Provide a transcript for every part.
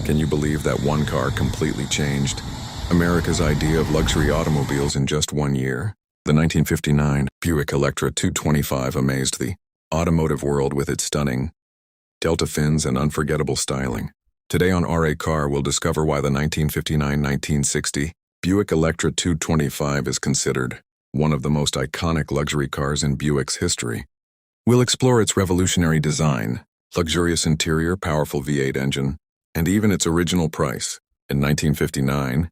Can you believe that one car completely changed America's idea of luxury automobiles in just 1 year? The 1959 Buick Electra 225 amazed the automotive world with its stunning delta fins and unforgettable styling. Today on RA Car, we'll discover why the 1959-1960 Buick Electra 225 is considered one of the most iconic luxury cars in Buick's history. We'll explore its revolutionary design, luxurious interior, powerful V8 engine, and even its original price. In 1959,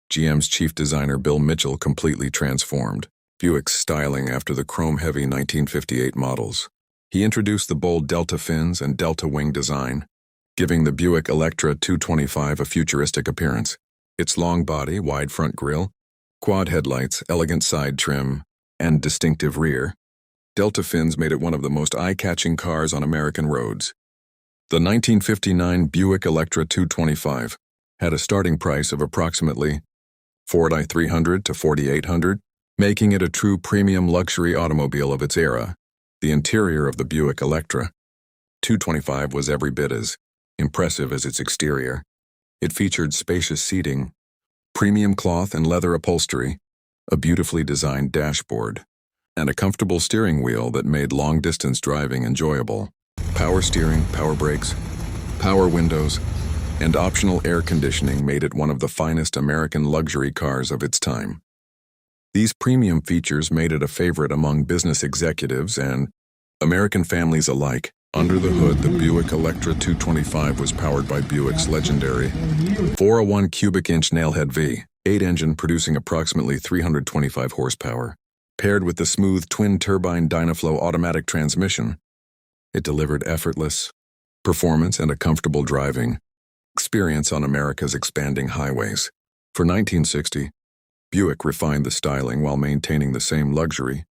GM's chief designer Bill Mitchell completely transformed Buick's styling after the chrome-heavy 1958 models. He introduced the bold delta fins and delta wing design, giving the Buick Electra 225 a futuristic appearance. Its long body, wide front grille, quad headlights, elegant side trim, and distinctive rear delta fins made it one of the most eye-catching cars on American roads. The 1959 Buick Electra 225 had a starting price of approximately $4,300 to $4,800, making it a true premium luxury automobile of its era. The interior of the Buick Electra 225 was every bit as impressive as its exterior. It featured spacious seating, premium cloth and leather upholstery, a beautifully designed dashboard, and a comfortable steering wheel that made long-distance driving enjoyable. Power steering, power brakes, power windows, and optional air conditioning made it one of the finest American luxury cars of its time. These premium features made it a favorite among business executives and American families alike. Under the hood, the Buick Electra 225 was powered by Buick's legendary 401 cubic inch Nailhead V8 engine producing approximately 325 horsepower. Paired with the smooth twin Turbine Dynaflow automatic transmission, it delivered effortless performance and a comfortable driving experience on America's expanding highways. For 1960, Buick refined the styling while maintaining the same luxury,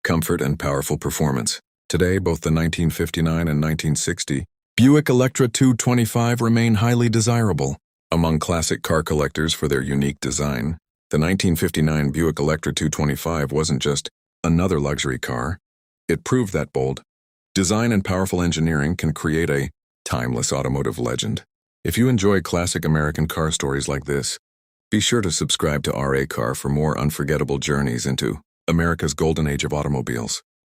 comfort, and powerful performance. Today, both the 1959 and 1960 Buick Electra 225 remain highly desirable among classic car collectors for their unique design. The 1959 Buick Electra 225 wasn't just another luxury car. It proved that bold design and powerful engineering can create a timeless automotive legend. If you enjoy classic American car stories like this, be sure to subscribe to RA Car for more unforgettable journeys into America's golden age of automobiles.